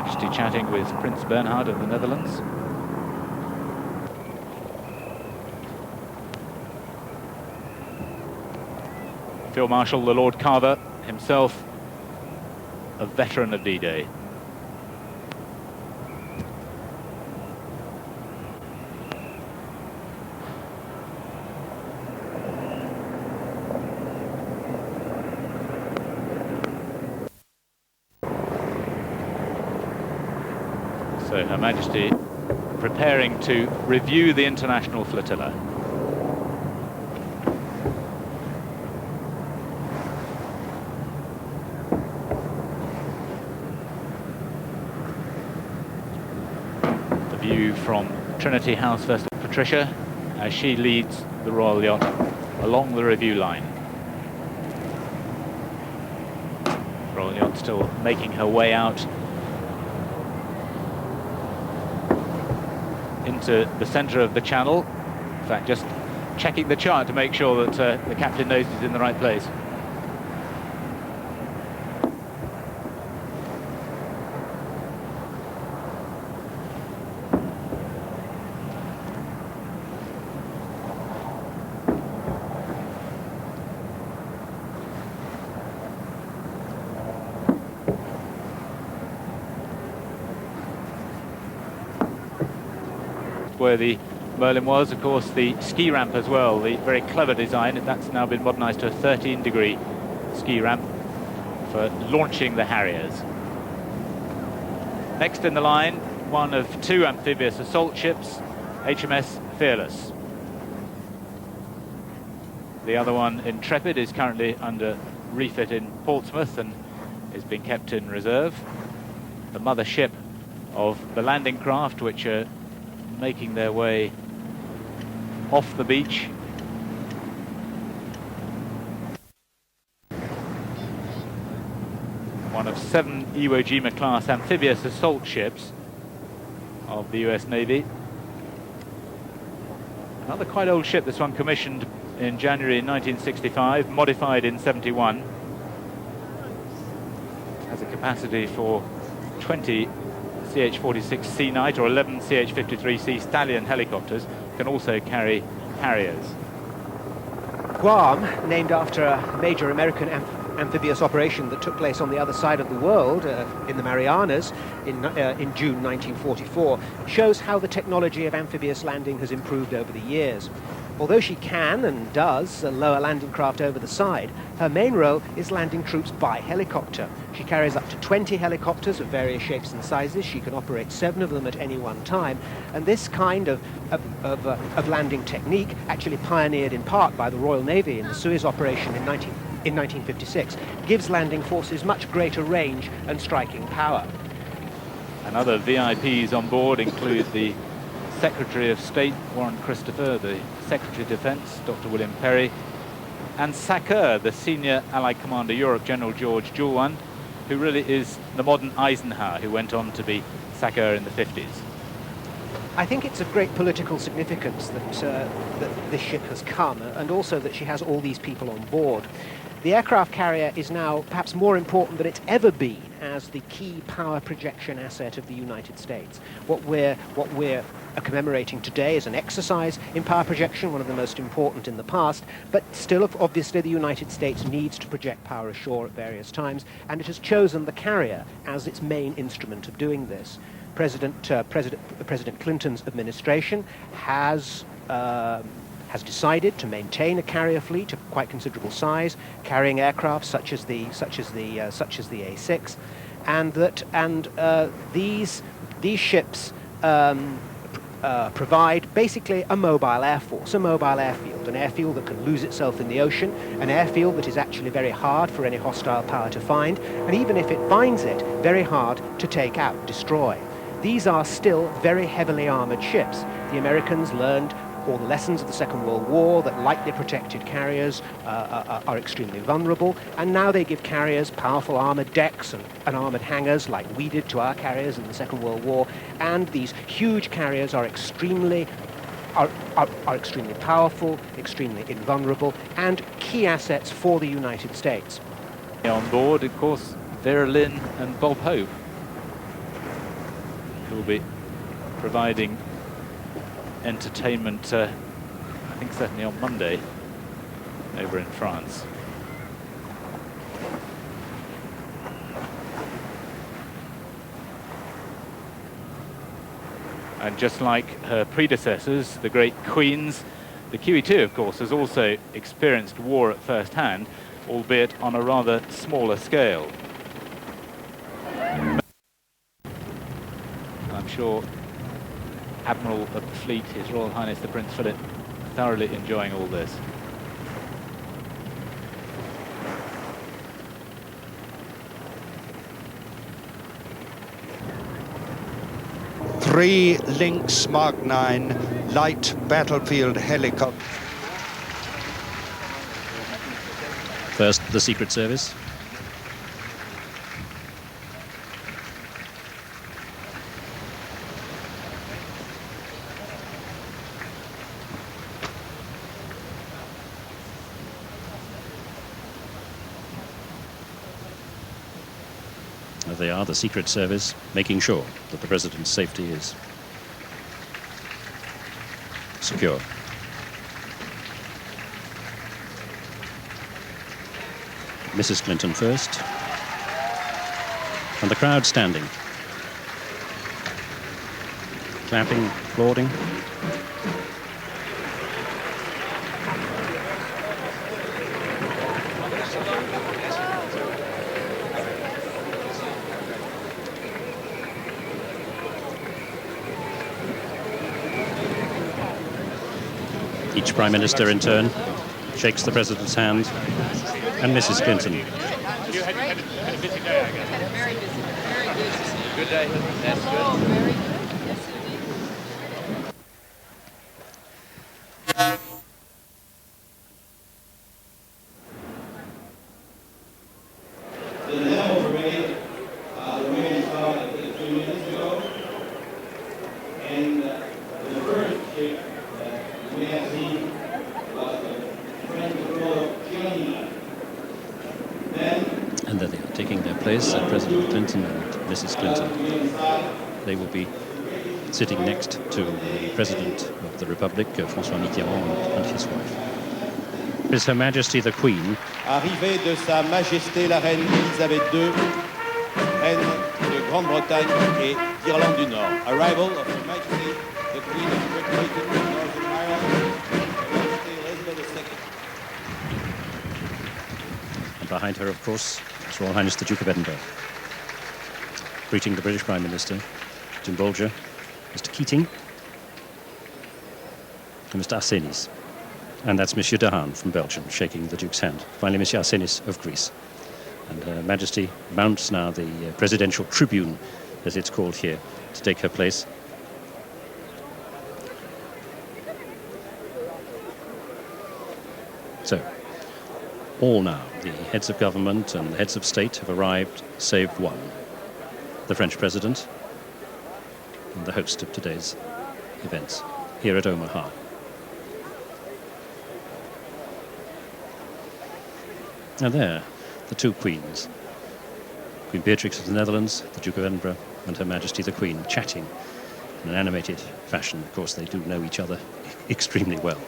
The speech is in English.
Majesty chatting with Prince Bernhard of the Netherlands. Field Marshal the Lord Carver, himself a veteran of D-Day. So Her Majesty preparing to review the international flotilla. The view from Trinity House Vessel Patricia as she leads the Royal Yacht along the review line. Royal Yacht still making her way out into the centre of the channel. In fact, just checking the chart to make sure that the captain knows he's in the right place. Where the Merlin was, of course, the ski ramp as well, the very clever design. That's now been modernised to a 13-degree ski ramp for launching the Harriers. Next in the line, one of two amphibious assault ships, HMS Fearless. The other one, Intrepid, is currently under refit in Portsmouth and is being kept in reserve. The mother ship of the landing craft, which are making their way off the beach. One of 7 Iwo Jima-class amphibious assault ships of the US Navy. Another quite old ship, this one commissioned in January 1965, modified in 71. Has a capacity for 20 CH-46C Knight or 11 CH-53C Stallion helicopters, can also carry Harriers. Guam, named after a major American amphibious operation that took place on the other side of the world in the Marianas in June 1944, shows how the technology of amphibious landing has improved over the years. Although she can and does lower landing craft over the side, her main role is landing troops by helicopter. She carries up to 20 helicopters of various shapes and sizes. She can operate 7 of them at any one time. And this kind of landing technique, actually pioneered in part by the Royal Navy in the Suez operation in 1956, gives landing forces much greater range and striking power. And other VIPs on board include the Secretary of State, Warren Christopher, the Secretary of Defence, Dr. William Perry, and SACEUR, the Senior Allied Commander Europe, General George Julwan, who really is the modern Eisenhower, who went on to be SACEUR in the 50s. I think it's of great political significance that this ship has come, and also that she has all these people on board. The aircraft carrier is now perhaps more important than it's ever been as the key power projection asset of the United States. What we're commemorating today is an exercise in power projection, one of the most important in the past, but still, obviously, the United States needs to project power ashore at various times, and it has chosen the carrier as its main instrument of doing this. President Clinton's administration has decided to maintain a carrier fleet of quite considerable size, carrying aircraft such as the A6, and these ships provide basically a mobile air force, a mobile airfield, an airfield that can lose itself in the ocean, an airfield that is actually very hard for any hostile power to find, and even if it finds it, very hard to take out, destroy. These are still very heavily armoured ships. The Americans learned all the lessons of the Second World War, that lightly protected carriers are extremely vulnerable, and now they give carriers powerful armoured decks and armoured hangars like we did to our carriers in the Second World War, and these huge carriers are extremely powerful, extremely invulnerable, and key assets for the United States. On board, of course, Vera Lynn and Bob Hope. will be providing entertainment, I think certainly on Monday, over in France. And just like her predecessors, the great queens, the QE2, of course, has also experienced war at first hand, albeit on a rather smaller scale. I'm sure Admiral of the Fleet, His Royal Highness the Prince Philip, thoroughly enjoying all this. Three Lynx Mark 9 light battlefield helicopters. First, the Secret Service. There they are, the Secret Service, making sure that the President's safety is secure. Mrs. Clinton first, and the crowd standing, clapping, applauding. Each Prime Minister in turn shakes the President's hand, and Mrs. Clinton. You had a busy day, I guess. Had a very busy, very good. Good day. That's good. Oh, very good. Yes, indeed. The demo parade, the parade started a few minutes ago, and the first ship that you may have seen was the French patrol China. Then, And there they are, taking their place, President Clinton and Mrs. Clinton. They will be sitting next to the President of the Republic, François Mitterrand, and his wife. Is Her Majesty the Queen. Arrivée de Sa Majesté la Reine Elisabeth II, Reine de Grande-Bretagne et d'Irlande du Nord. Arrival of Her Majesty the Queen of Great Britain and Northern Ireland, Her Majesty Elizabeth II. And behind her, of course, His Royal Highness the Duke of Edinburgh. Greeting the British Prime Minister, Jim Bolger, Mr. Keating, and Mr. Arsenis. And that's Monsieur Dehaene from Belgium, shaking the Duke's hand. Finally, Monsieur Arsenis of Greece. And Her Majesty mounts now the presidential tribune, as it's called here, to take her place. So, all now, the heads of government and the heads of state have arrived, save one, the French President, and the host of today's events here at Omaha. And there, the two queens, Queen Beatrix of the Netherlands, the Duke of Edinburgh, and Her Majesty the Queen, chatting in an animated fashion. Of course, they do know each other extremely well.